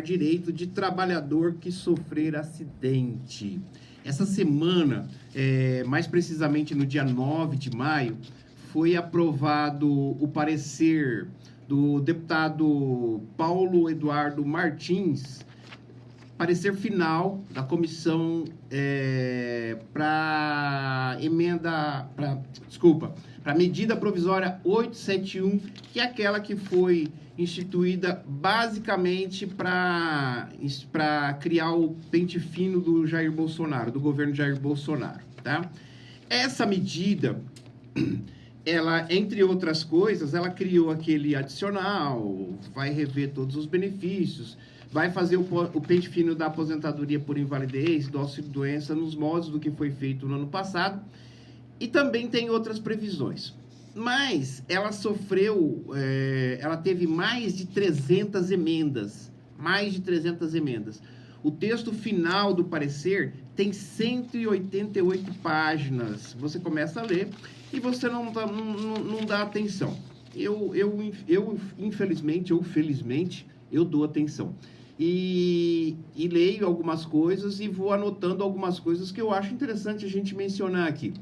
direito de trabalhador que sofrer acidente. Essa semana, mais precisamente no dia 9 de maio, foi aprovado o parecer do deputado Paulo Eduardo Martins, parecer final da comissão para medida provisória 871, que é aquela que foi instituída basicamente para criar o pente fino do Jair Bolsonaro, do governo Jair Bolsonaro, tá? Essa medida, ela, entre outras coisas, ela criou aquele adicional, vai rever todos os benefícios, vai fazer o pente fino da aposentadoria por invalidez, do auxílio-doença, nos moldes do que foi feito no ano passado, e também tem outras previsões. Mas ela ela teve mais de 300 emendas, O texto final do parecer tem 188 páginas. Você começa a ler e você não dá atenção. Eu infelizmente ou felizmente, eu dou atenção. E leio algumas coisas e vou anotando algumas coisas que eu acho interessante a gente mencionar aqui.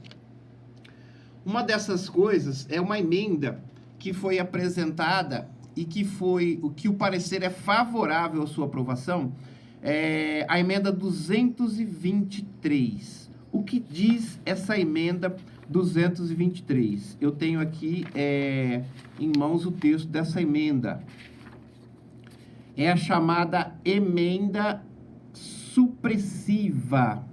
Uma dessas coisas é uma emenda que foi apresentada e que o parecer é favorável à sua aprovação, a emenda 223. O que diz essa emenda 223? Eu tenho aqui em mãos o texto dessa emenda. É a chamada emenda supressiva.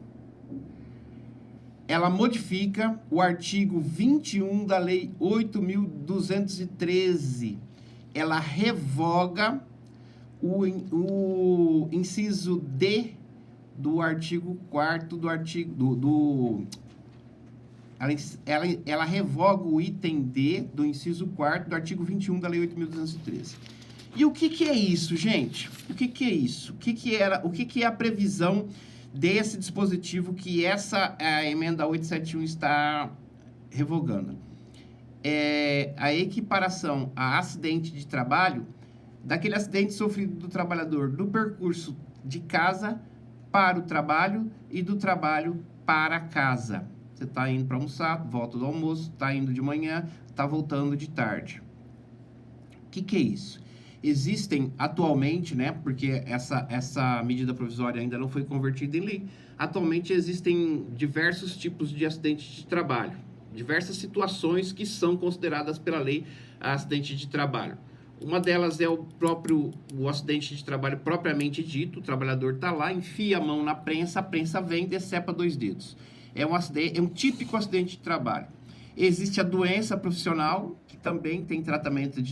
Ela modifica o artigo 21 da Lei 8.213. Ela revoga o inciso D do artigo 4º do artigo... Ela revoga o item D do inciso 4º do artigo 21 da Lei 8.213. E o que é isso, gente? O que é isso? O que é a previsão desse dispositivo que a emenda 871 está revogando? É a equiparação a acidente de trabalho daquele acidente sofrido do trabalhador do percurso de casa para o trabalho e do trabalho para casa. Você está indo para almoçar, volta do almoço, está indo de manhã, está voltando de tarde. O que é isso? Existem atualmente, né, porque essa medida provisória ainda não foi convertida em lei, atualmente existem diversos tipos de acidente de trabalho, diversas situações que são consideradas pela lei acidente de trabalho. Uma delas é o acidente de trabalho propriamente dito. O trabalhador está lá, enfia a mão na prensa, a prensa vem e decepa 2 dedos. É um típico acidente de trabalho. Existe a doença profissional, que também tem tratamento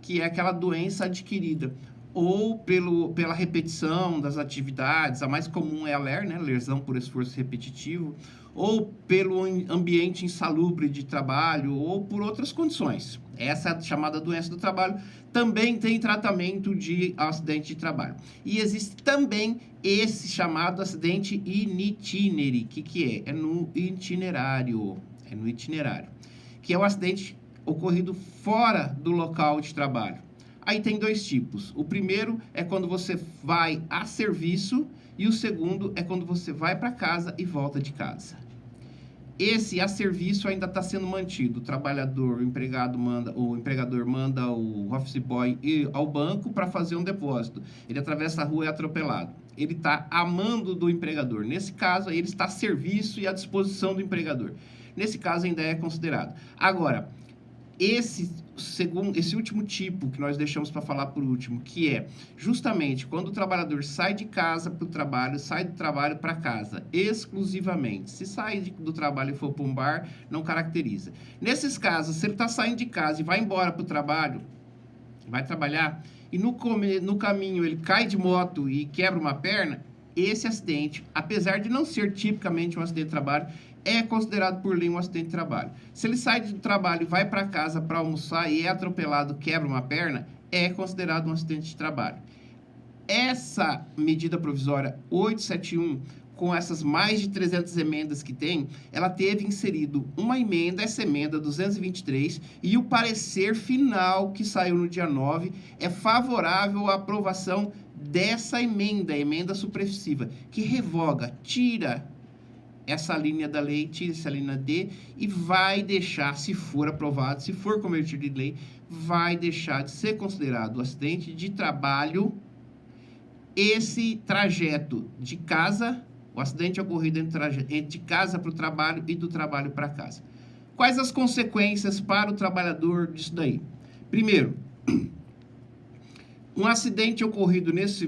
que é aquela doença adquirida ou pela repetição das atividades. A mais comum é a LER, né? Lesão por esforço repetitivo, ou pelo ambiente insalubre de trabalho, ou por outras condições. Essa é a chamada doença do trabalho. Também tem tratamento de acidente de trabalho. E existe também esse chamado acidente in itinere. O que é? É no itinerário. Que é o acidente ocorrido fora do local de trabalho. Aí tem 2 tipos. O primeiro é quando você vai a serviço e o segundo é quando você vai para casa e volta de casa. Esse a serviço ainda está sendo mantido. O empregador manda o office boy ir ao banco para fazer um depósito. Ele atravessa a rua e é atropelado. Ele está a mando do empregador. Nesse caso, ele está a serviço e à disposição do empregador. Nesse caso, ainda é considerado. Agora, esse último tipo que nós deixamos para falar por último, que é justamente quando o trabalhador sai de casa para o trabalho, sai do trabalho para casa, exclusivamente. Se sair do trabalho e for para um bar, não caracteriza. Nesses casos, se ele está saindo de casa e vai embora para o trabalho, vai trabalhar, e no caminho ele cai de moto e quebra uma perna, esse acidente, apesar de não ser tipicamente um acidente de trabalho, é considerado por lei um acidente de trabalho. Se ele sai do trabalho e vai para casa para almoçar e é atropelado, quebra uma perna, é considerado um acidente de trabalho. Essa medida provisória 871 com essas mais de 300 emendas que tem, ela teve inserido uma emenda, essa emenda 223, e o parecer final que saiu no dia 9 é favorável à aprovação dessa emenda, a emenda supressiva, que revoga, tira essa linha da lei, tira essa linha D e vai deixar, se for aprovado, se for convertido em lei, vai deixar de ser considerado acidente de trabalho esse trajeto de casa, o acidente ocorrido de casa para o trabalho e do trabalho para casa. Quais as consequências para o trabalhador disso daí? Primeiro, um acidente ocorrido nessa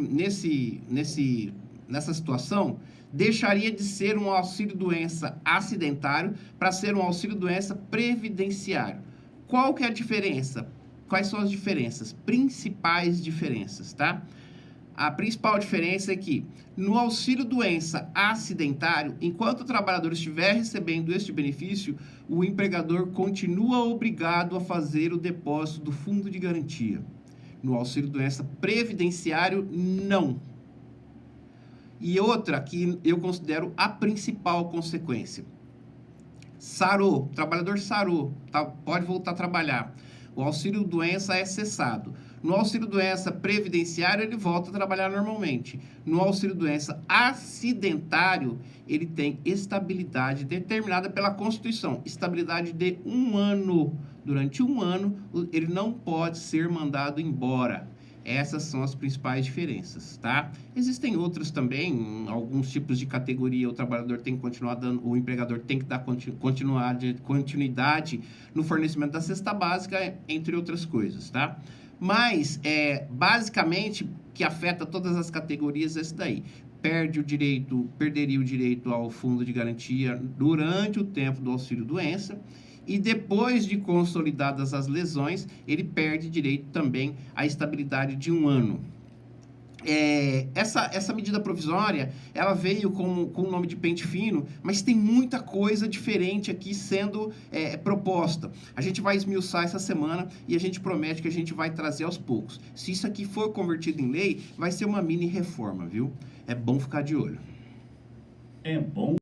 situação deixaria de ser um auxílio-doença acidentário para ser um auxílio-doença previdenciário. Qual que é a diferença? Quais são as diferenças? Principais diferenças, tá? A principal diferença é que no auxílio-doença acidentário, enquanto o trabalhador estiver recebendo este benefício, o empregador continua obrigado a fazer o depósito do fundo de garantia. No auxílio-doença previdenciário, não. E outra que eu considero a principal consequência. Sarou, o trabalhador sarou, pode voltar a trabalhar. O auxílio-doença é cessado. No auxílio-doença previdenciário, ele volta a trabalhar normalmente. No auxílio-doença acidentário, ele tem estabilidade determinada pela Constituição. Estabilidade de 1 ano. Durante 1 ano, ele não pode ser mandado embora. Essas são as principais diferenças, tá? Existem outras também, alguns tipos de categoria, o trabalhador tem que continuar dando, o empregador tem que dar continuidade no fornecimento da cesta básica, entre outras coisas, tá? Mas, basicamente, que afeta todas as categorias, esse daí. Perderia o direito ao fundo de garantia durante o tempo do auxílio-doença, e depois de consolidadas as lesões, ele perde direito também à estabilidade de 1 ano. Essa medida provisória, ela veio com o nome de pente fino, mas tem muita coisa diferente aqui sendo proposta. A gente vai esmiuçar essa semana e a gente promete que a gente vai trazer aos poucos. Se isso aqui for convertido em lei, vai ser uma mini reforma, viu? É bom ficar de olho. É bom.